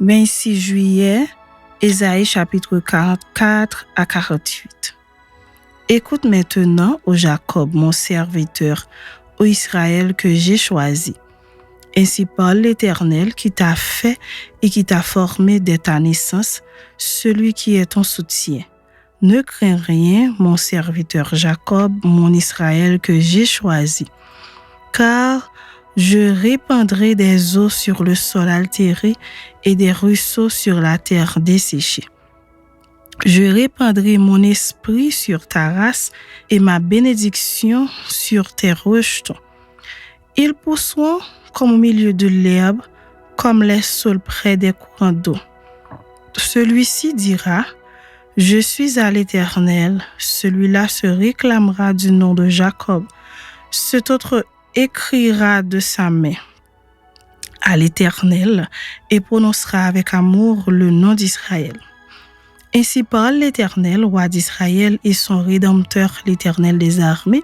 26 juillet, Ésaïe chapitre 44 à 48. Écoute maintenant, ô Jacob, mon serviteur, ô Israël que j'ai choisi. Ainsi parle l'Éternel qui t'a fait et qui t'a formé dès ta naissance, celui qui est ton soutien. Ne crains rien, mon serviteur Jacob, mon Israël que j'ai choisi, car je répandrai des eaux sur le sol altéré et des ruisseaux sur la terre desséchée. Je répandrai mon esprit sur ta race et ma bénédiction sur tes rejetons. Ils pousseront comme au milieu de l'herbe, comme les saules près des courants d'eau. Celui-ci dira: je suis à l'Éternel. Celui-là se réclamera du nom de Jacob. Cet autre écrira de sa main à l'Éternel et prononcera avec amour le nom d'Israël. Ainsi parle l'Éternel, roi d'Israël et son Rédempteur, l'Éternel des armées.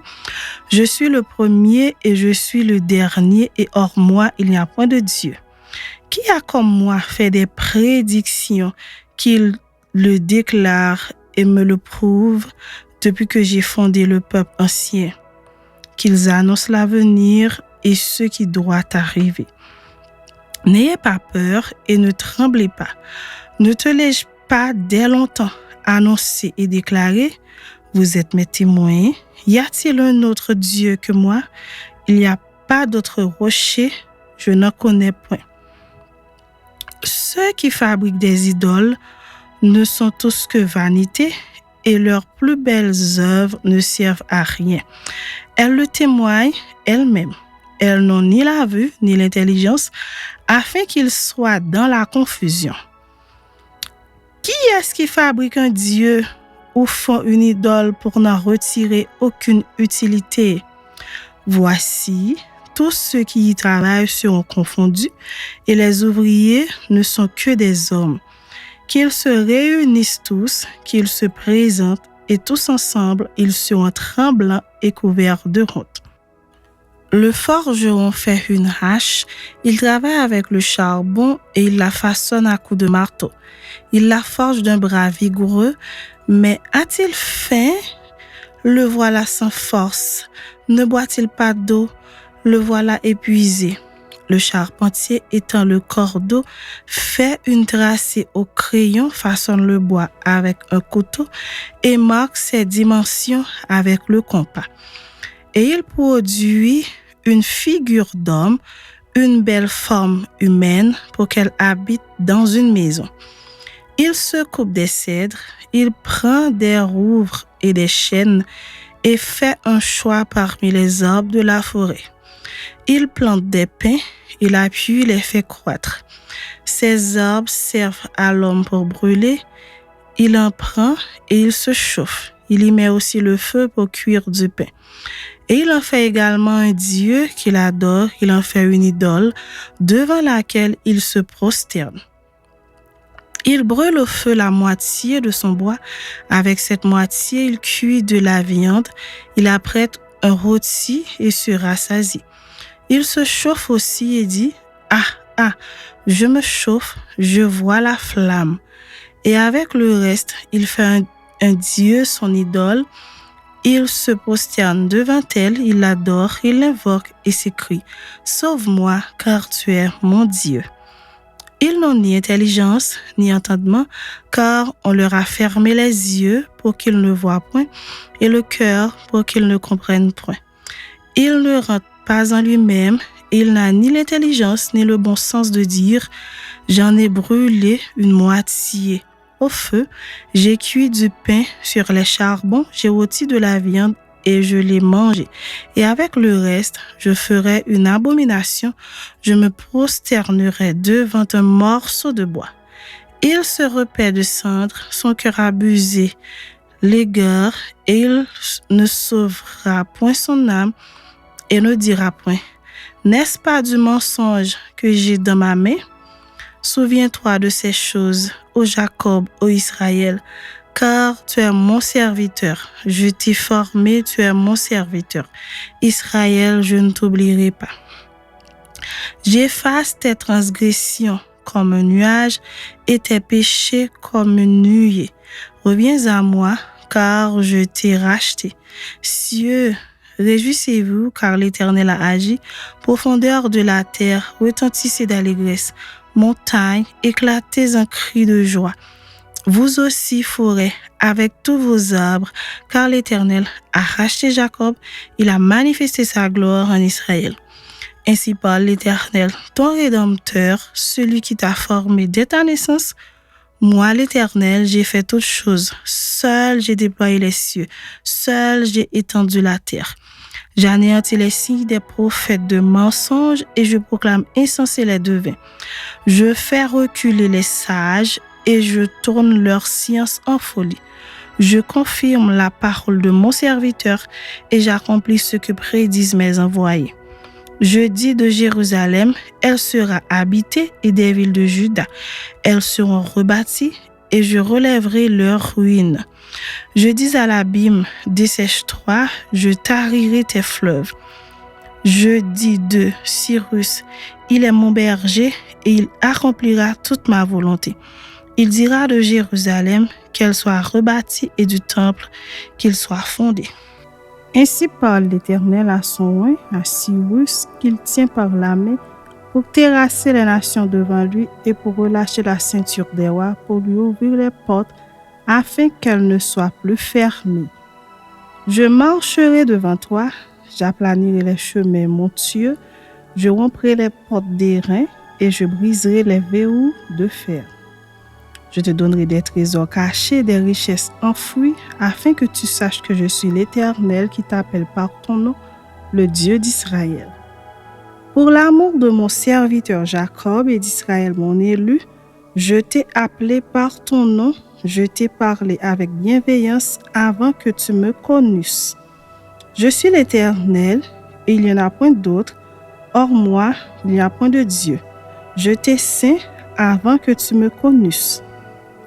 Je suis le premier et je suis le dernier, et hors moi il n'y a point de Dieu. Qui a comme moi fait des prédictions, qu'il le déclare et me le prouve depuis que j'ai fondé le peuple ancien, qu'ils annoncent l'avenir et ce qui doit arriver. N'ayez pas peur et ne tremblez pas. Ne te l'ai-je pas dès longtemps annoncé et déclaré? Vous êtes mes témoins. Y a-t-il un autre Dieu que moi? Il n'y a pas d'autre rocher, je n'en connais point. Ceux qui fabriquent des idoles ne sont tous que vanité, et leurs plus belles œuvres ne servent à rien. Elles le témoignent elles-mêmes. Elles n'ont ni la vue ni l'intelligence, afin qu'ils soient dans la confusion. Qui est-ce qui fabrique un Dieu ou font une idole pour n'en retirer aucune utilité? Voici, tous ceux qui y travaillent seront confondus, et les ouvriers ne sont que des hommes. Qu'ils se réunissent tous, qu'ils se présentent, et tous ensemble, ils seront tremblants et couverts de honte. Le forgeron fait une hache, il travaille avec le charbon et il la façonne à coups de marteau. Il la forge d'un bras vigoureux, mais a-t-il faim? Le voilà sans force. Ne boit-il pas d'eau? Le voilà épuisé. Le charpentier étend le cordeau, fait une tracée au crayon, façonne le bois avec un couteau et marque ses dimensions avec le compas. Et il produit une figure d'homme, une belle forme humaine pour qu'elle habite dans une maison. Il se coupe des cèdres, il prend des rouvres et des chênes et fait un choix parmi les arbres de la forêt. Il plante des pins, il appuie, les fait croître. Ces arbres servent à l'homme pour brûler. Il en prend et il se chauffe. Il y met aussi le feu pour cuire du pain. Et il en fait également un Dieu qu'il adore. Il en fait une idole devant laquelle il se prosterne. Il brûle au feu la moitié de son bois. Avec cette moitié, il cuit de la viande. Il apprête un rôti et se rassasie. Il se chauffe aussi et dit: Ah, je me chauffe, je vois la flamme. Et avec le reste, il fait un Dieu, son idole. Il se prosterne devant elle, il l'adore, il l'invoque et s'écrie: Sauve-moi, car tu es mon Dieu. Ils n'ont ni intelligence, ni entendement, car on leur a fermé les yeux pour qu'ils ne voient point, et le cœur pour qu'ils ne comprennent point. Il ne rentre pas en lui-même, il n'a ni l'intelligence ni le bon sens de dire: j'en ai brûlé une moitié au feu, j'ai cuit du pain sur les charbons, j'ai rôti de la viande et je l'ai mangé. Et avec le reste, je ferai une abomination, je me prosternerai devant un morceau de bois. Il se repaît de cendre, son cœur abusé l'égare, et il ne sauvera point son âme et ne dira point: n'est-ce pas du mensonge que j'ai dans ma main? Souviens-toi de ces choses, ô Jacob, ô Israël, car tu es mon serviteur. Je t'ai formé, tu es mon serviteur. Israël, je ne t'oublierai pas. J'efface tes transgressions, comme un nuage et tes péchés comme une nuée. Reviens à moi, car je t'ai racheté. Cieux, réjouissez-vous, car l'Éternel a agi. Profondeur de la terre, retentissez d'allégresse. Montagnes, éclatez en cri de joie. Vous aussi, forêts, avec tous vos arbres, car l'Éternel a racheté Jacob, il a manifesté sa gloire en Israël. Ainsi parle l'Éternel, ton Rédempteur, celui qui t'a formé dès ta naissance. Moi, l'Éternel, j'ai fait toutes choses. Seul j'ai déployé les cieux. Seul j'ai étendu la terre. J'anéantis les signes des prophètes de mensonges et je proclame insensés les devins. Je fais reculer les sages et je tourne leur science en folie. Je confirme la parole de mon serviteur et j'accomplis ce que prédisent mes envoyés. Je dis de Jérusalem, elle sera habitée, et des villes de Juda, elles seront rebâties, et je relèverai leurs ruines. Je dis à l'abîme, dessèche-toi, je tarirai tes fleuves. Je dis de Cyrus, il est mon berger, et il accomplira toute ma volonté. Il dira de Jérusalem qu'elle soit rebâtie et du temple qu'il soit fondé. Ainsi parle l'Éternel à son oint, à Cyrus, qu'il tient par la main, pour terrasser les nations devant lui et pour relâcher la ceinture des rois, pour lui ouvrir les portes, afin qu'elles ne soient plus fermées. Je marcherai devant toi, j'aplanirai les chemins montueux, je romprai les portes d'airain et je briserai les verrous de fer. Je te donnerai des trésors cachés, des richesses enfouies, afin que tu saches que je suis l'Éternel qui t'appelle par ton nom, le Dieu d'Israël. Pour l'amour de mon serviteur Jacob et d'Israël mon élu, je t'ai appelé par ton nom, je t'ai parlé avec bienveillance avant que tu me connusses. Je suis l'Éternel et il n'y en a point d'autre, hors moi, il n'y a point de Dieu. Je t'ai saint avant que tu me connusses.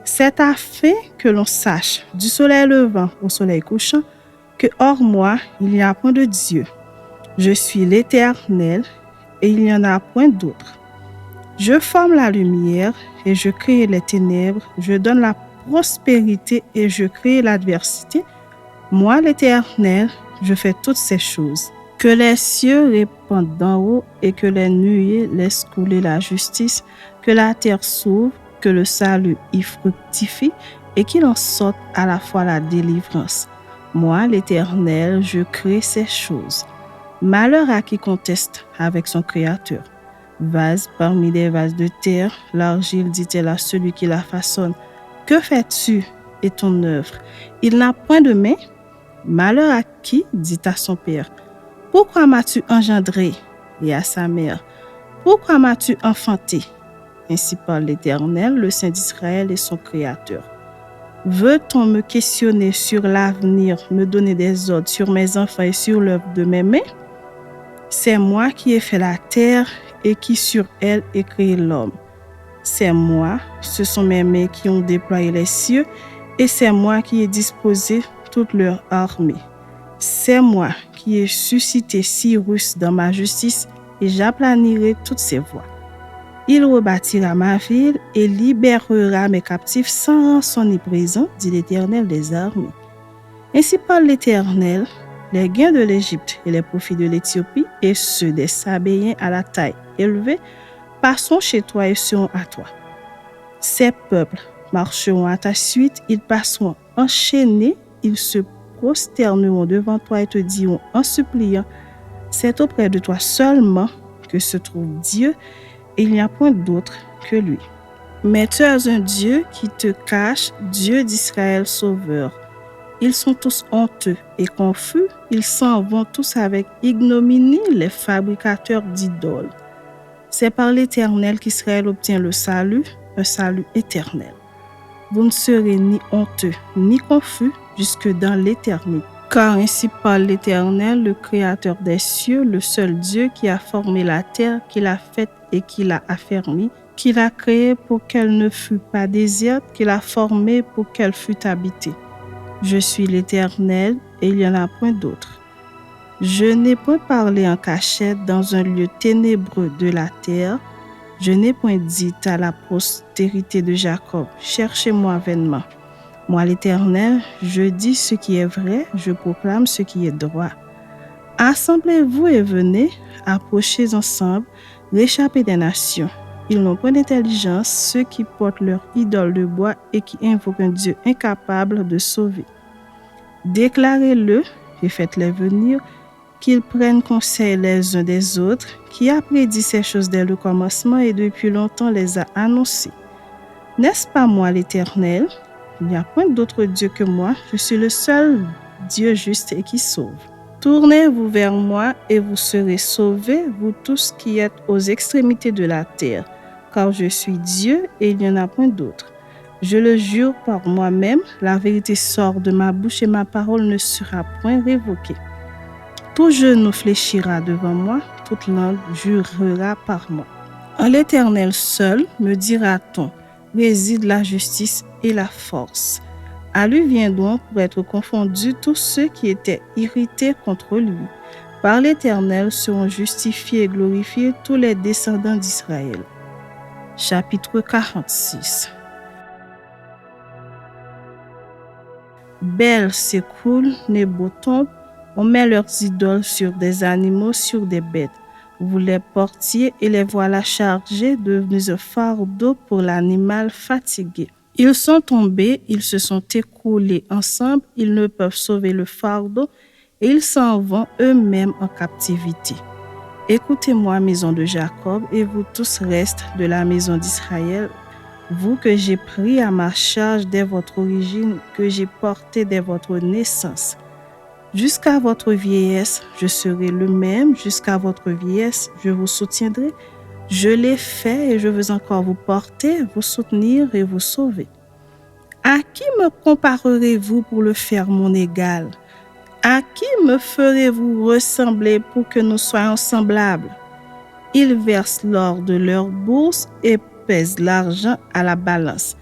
C'est afin que l'on sache, du soleil levant au soleil couchant, que hors moi, il n'y a point de Dieu. Je suis l'Éternel, et il n'y en a point d'autre. Je forme la lumière, et je crée les ténèbres, je donne la prospérité, et je crée l'adversité. Moi, l'Éternel, je fais toutes ces choses. Que les cieux répandent d'en haut, et que les nuées laissent couler la justice, que la terre s'ouvre, que le salut y fructifie et qu'il en sorte à la fois la délivrance. Moi, l'Éternel, je crée ces choses. Malheur à qui conteste avec son Créateur. Vase parmi des vases de terre, l'argile dit-elle à celui qui la façonne. Que fais-tu et ton œuvre? Il n'a point de main. Malheur à qui dit à son père. Pourquoi m'as-tu engendré? Et à sa mère. Pourquoi m'as-tu enfanté? Ainsi parle l'Éternel, le Saint d'Israël et son Créateur. Veut-on me questionner sur l'avenir, me donner des ordres sur mes enfants et sur l'œuvre de mes mains? C'est moi qui ai fait la terre et qui sur elle ai créé l'homme. C'est moi, ce sont mes mains qui ont déployé les cieux et c'est moi qui ai disposé toute leur armée. C'est moi qui ai suscité Cyrus dans ma justice et j'aplanirai toutes ses voies. Il rebâtira ma ville et libérera mes captifs sans rançon ni prison, dit l'Éternel des armées. Ainsi parle l'Éternel, les gains de l'Égypte et les profits de l'Éthiopie et ceux des Sabéens à la taille élevée passeront chez toi et seront à toi. Ces peuples marcheront à ta suite, ils passeront enchaînés, ils se prosterneront devant toi et te diront en suppliant, c'est auprès de toi seulement que se trouve Dieu, et il n'y a point d'autre que lui. Mais tu as un Dieu qui te cache, Dieu d'Israël sauveur. Ils sont tous honteux et confus, ils s'en vont tous avec ignominie, les fabricateurs d'idoles. C'est par l'Éternel qu'Israël obtient le salut, un salut éternel. Vous ne serez ni honteux, ni confus jusque dans l'éternité. Car ainsi parle l'Éternel, le Créateur des cieux, le seul Dieu qui a formé la terre, qui l'a faite et qui l'a affermie, qui l'a créée pour qu'elle ne fût pas déserte, qui l'a formée pour qu'elle fût habitée. Je suis l'Éternel et il n'y en a point d'autre. Je n'ai point parlé en cachette dans un lieu ténébreux de la terre. Je n'ai point dit à la postérité de Jacob, cherchez-moi vainement. Moi, l'Éternel, je dis ce qui est vrai, je proclame ce qui est droit. Assemblez-vous et venez, approchez ensemble, réchappez des nations. Ils n'ont point d'intelligence, ceux qui portent leur idole de bois et qui invoquent un Dieu incapable de sauver. Déclarez-le et faites-les venir, qu'ils prennent conseil les uns des autres, qui a prédit ces choses dès le commencement et depuis longtemps les a annoncées. N'est-ce pas moi l'Éternel? Il n'y a point d'autre Dieu que moi, je suis le seul Dieu juste et qui sauve. Tournez-vous vers moi et vous serez sauvés, vous tous qui êtes aux extrémités de la terre, car je suis Dieu et il n'y en a point d'autre. Je le jure par moi-même, la vérité sort de ma bouche et ma parole ne sera point révoquée. Tout genou fléchira devant moi, toute langue jurera par moi. En l'Éternel seul, me dira-t-on, réside la justice et la force. À lui viendront pour être confondus tous ceux qui étaient irrités contre lui. Par l'Éternel seront justifiés et glorifiés tous les descendants d'Israël. Chapitre 46. Bel s'écroule, Nebo tombe, on met leurs idoles sur des animaux, sur des bêtes. Vous les portiez et les voilà chargés, devenus un fardeau pour l'animal fatigué. Ils sont tombés, ils se sont écroulés ensemble, ils ne peuvent sauver le fardeau et ils s'en vont eux-mêmes en captivité. Écoutez-moi, maison de Jacob, et vous tous restes de la maison d'Israël, vous que j'ai pris à ma charge dès votre origine, que j'ai porté dès votre naissance. Jusqu'à votre vieillesse, je serai le même, jusqu'à votre vieillesse, je vous soutiendrai. Je l'ai fait et je veux encore vous porter, vous soutenir et vous sauver. À qui me comparerez-vous pour le faire mon égal? À qui me ferez-vous ressembler pour que nous soyons semblables? Ils versent l'or de leur bourse et pèsent l'argent à la balance.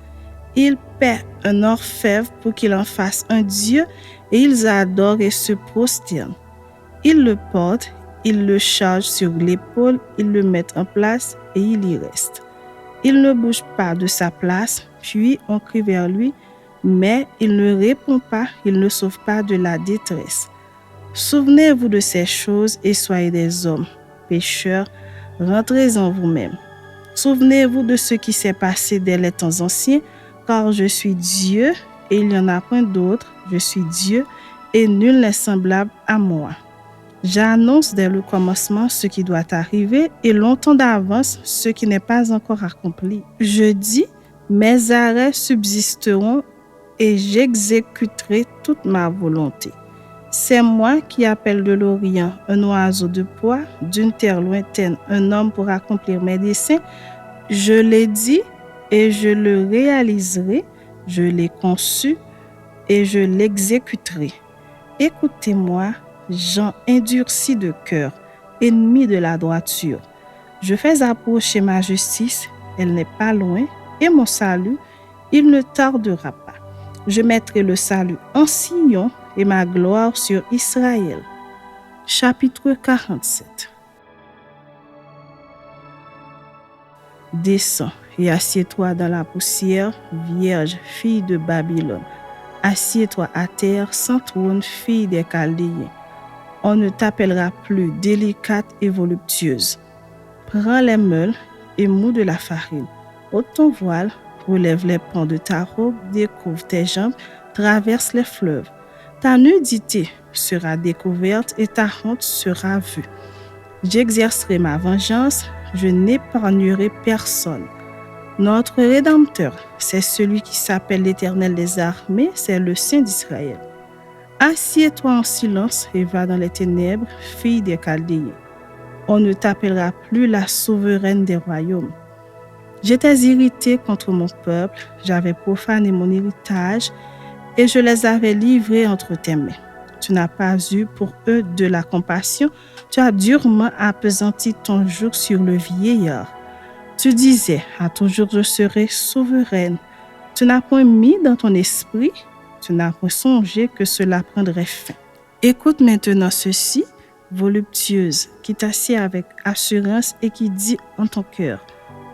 Ils paient un orfèvre pour qu'il en fasse un dieu et ils adorent et se prosternent. Ils le portent, ils le chargent sur l'épaule, ils le mettent en place et il y reste. Il ne bouge pas de sa place, puis on crie vers lui, mais il ne répond pas, il ne sauve pas de la détresse. Souvenez-vous de ces choses et soyez des hommes, pécheurs, rentrez en vous-même. Souvenez-vous de ce qui s'est passé dès les temps anciens, car je suis Dieu et il n'y en a point d'autre, je suis Dieu et nul n'est semblable à moi. J'annonce dès le commencement ce qui doit arriver et longtemps d'avance ce qui n'est pas encore accompli. Je dis, mes arrêts subsisteront et j'exécuterai toute ma volonté. C'est moi qui appelle de l'Orient un oiseau de proie, d'une terre lointaine un homme pour accomplir mes desseins. Je l'ai dit et je le réaliserai, je l'ai conçu et je l'exécuterai. Écoutez-moi, gens endurcis de cœur, ennemis de la droiture. Je fais approcher ma justice, elle n'est pas loin, et mon salut, il ne tardera pas. Je mettrai le salut en Sion et ma gloire sur Israël. Chapitre 47. Descends et assieds-toi dans la poussière, vierge, fille de Babylone. Assieds-toi à terre, sans trône, fille des Chaldéens. On ne t'appellera plus délicate et voluptueuse. Prends les meules et moue de la farine. Ôte ton voile, relève les pans de ta robe, découvre tes jambes, traverse les fleuves. Ta nudité sera découverte et ta honte sera vue. J'exercerai ma vengeance, je n'épargnerai personne. Notre Rédempteur, c'est celui qui s'appelle l'Éternel des armées, c'est le Saint d'Israël. Assieds-toi en silence et va dans les ténèbres, fille des Chaldéens. On ne t'appellera plus la souveraine des royaumes. J'étais irrité contre mon peuple, j'avais profané mon héritage et je les avais livrés entre tes mains. Tu n'as pas eu pour eux de la compassion, tu as durement appesanti ton joug sur le vieillard. Tu disais, à toujours je serai souveraine. Tu n'as point mis dans ton esprit, tu n'as point songé que cela prendrait fin. Écoute maintenant ceci, voluptueuse, qui t'assied avec assurance et qui dit en ton cœur,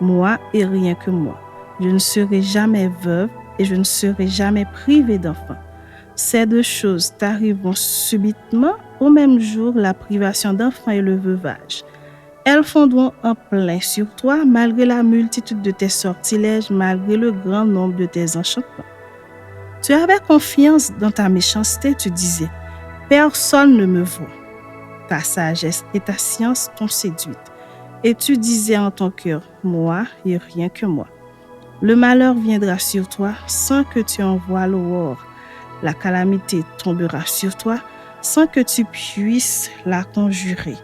moi et rien que moi. Je ne serai jamais veuve et je ne serai jamais privée d'enfant. Ces deux choses t'arriveront subitement au même jour, la privation d'enfant et le veuvage. Elles fondront en plein sur toi malgré la multitude de tes sortilèges, malgré le grand nombre de tes enchantements. Tu avais confiance dans ta méchanceté, tu disais, personne ne me voit. Ta sagesse et ta science t'ont séduite. Et tu disais en ton cœur, moi et rien que moi. Le malheur viendra sur toi sans que tu en voies l'aurore. La calamité tombera sur toi sans que tu puisses la conjurer.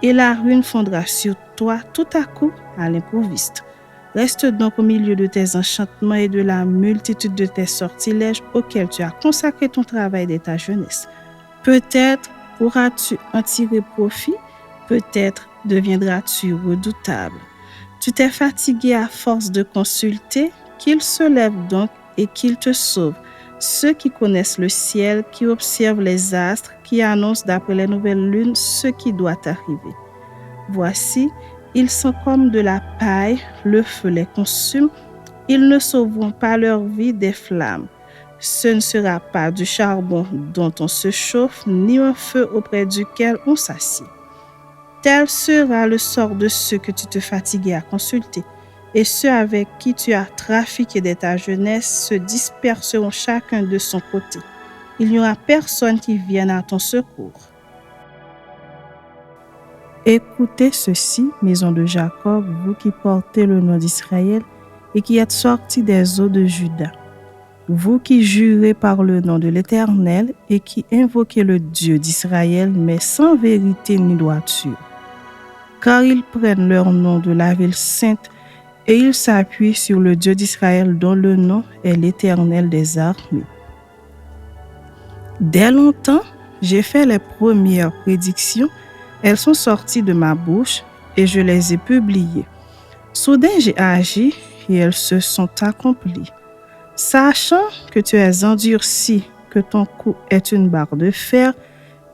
Et la ruine fondra sur toi tout à coup à l'improviste. Reste donc au milieu de tes enchantements et de la multitude de tes sortilèges auxquels tu as consacré ton travail dès ta jeunesse. Peut-être pourras-tu en tirer profit, peut-être deviendras-tu redoutable. Tu t'es fatigué à force de consulter, qu'il se lève donc et qu'il te sauve. Ceux qui connaissent le ciel, qui observent les astres, qui annoncent d'après les nouvelles lunes ce qui doit arriver. Voici, ils sont comme de la paille, le feu les consume, ils ne sauveront pas leur vie des flammes. Ce ne sera pas du charbon dont on se chauffe, ni un feu auprès duquel on s'assied. Tel sera le sort de ceux que tu te fatiguais à consulter, et ceux avec qui tu as trafiqué dès ta jeunesse se disperseront chacun de son côté. Il n'y aura personne qui vienne à ton secours. Écoutez ceci, maison de Jacob, vous qui portez le nom d'Israël et qui êtes sortis des eaux de Juda. Vous qui jurez par le nom de l'Éternel et qui invoquez le Dieu d'Israël, mais sans vérité ni droiture. Car ils prennent leur nom de la ville sainte et ils s'appuient sur le Dieu d'Israël dont le nom est l'Éternel des armées. Dès longtemps, j'ai fait les premières prédictions, elles sont sorties de ma bouche et je les ai publiées. Soudain, j'ai agi et elles se sont accomplies. Sachant que tu es endurci, que ton cou est une barre de fer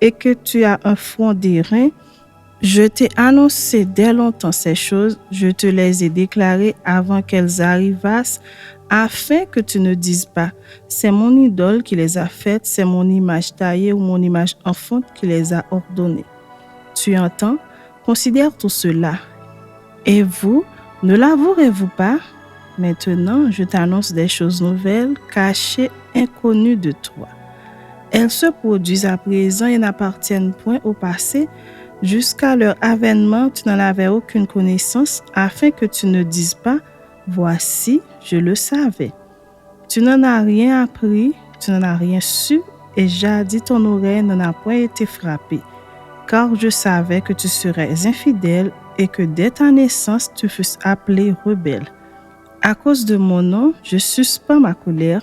et que tu as un front d'airain, je t'ai annoncé dès longtemps ces choses, je te les ai déclarées avant qu'elles arrivassent, afin que tu ne dises pas, c'est mon idole qui les a faites, c'est mon image taillée ou mon image enfante qui les a ordonnées. Tu entends? Considère tout cela. Et vous, ne l'avouerez-vous pas? Maintenant, je t'annonce des choses nouvelles, cachées, inconnues de toi. Elles se produisent à présent et n'appartiennent point au passé. Jusqu'à leur avènement, tu n'en avais aucune connaissance, afin que tu ne dises pas, voici, je le savais. Tu n'en as rien appris, tu n'en as rien su, et jadis ton oreille n'en a point été frappée. Car je savais que tu serais infidèle et que dès ta naissance, tu fusses appelé rebelle. À cause de mon nom, je suspends ma colère.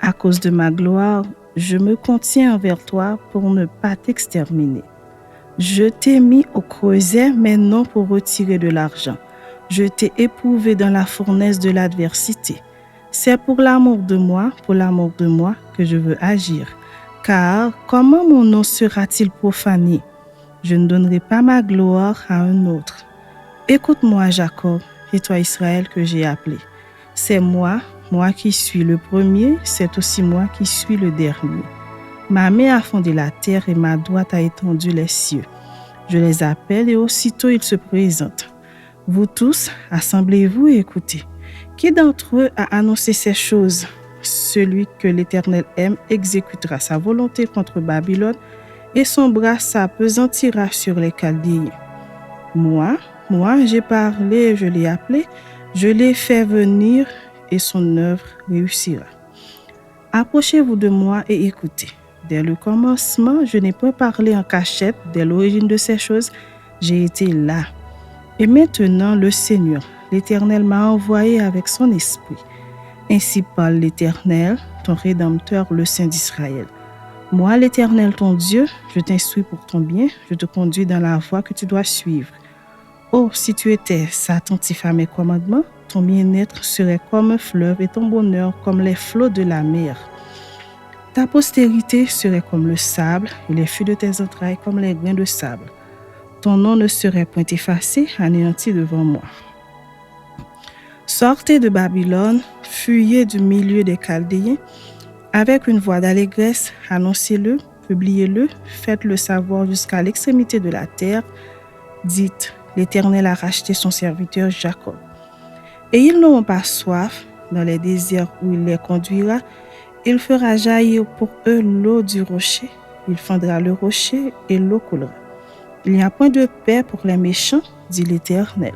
À cause de ma gloire, je me contiens envers toi pour ne pas t'exterminer. Je t'ai mis au creuset, mais non pour retirer de l'argent. Je t'ai éprouvé dans la fournaise de l'adversité. C'est pour l'amour de moi que je veux agir. Car comment mon nom sera-t-il profané? Je ne donnerai pas ma gloire à un autre. Écoute-moi, Jacob, et toi, Israël, que j'ai appelé. C'est moi qui suis le premier, c'est aussi moi qui suis le dernier. Ma main a fondé la terre et ma droite a étendu les cieux. Je les appelle et aussitôt ils se présentent. Vous tous, assemblez-vous et écoutez. Qui d'entre eux a annoncé ces choses? Celui que l'Éternel aime exécutera sa volonté contre Babylone et son bras s'apesantira sur les Chaldéens. Moi, j'ai parlé et je l'ai appelé, je l'ai fait venir et son œuvre réussira. Approchez-vous de moi et écoutez. Dès le commencement, je n'ai pas parlé en cachette. Dès l'origine de ces choses, j'ai été là. Et maintenant, le Seigneur, l'Éternel m'a envoyé avec son esprit. Ainsi parle l'Éternel, ton Rédempteur, le Saint d'Israël. Moi, l'Éternel, ton Dieu, je t'instruis pour ton bien, je te conduis dans la voie que tu dois suivre. Oh, si tu étais attentif à mes commandements, ton bien-être serait comme un fleuve et ton bonheur comme les flots de la mer. Ta postérité serait comme le sable et les fruits de tes entrailles comme les grains de sable. Ton nom ne serait point effacé, anéanti devant moi. Sortez de Babylone, fuyez du milieu des Chaldéens. Avec une voix d'allégresse, annoncez-le, publiez-le, faites-le savoir jusqu'à l'extrémité de la terre. Dites, l'Éternel a racheté son serviteur Jacob. Et ils n'auront pas soif dans les déserts où il les conduira. Il fera jaillir pour eux l'eau du rocher. Il fendra le rocher et l'eau coulera. Il n'y a point de paix pour les méchants, dit l'Éternel.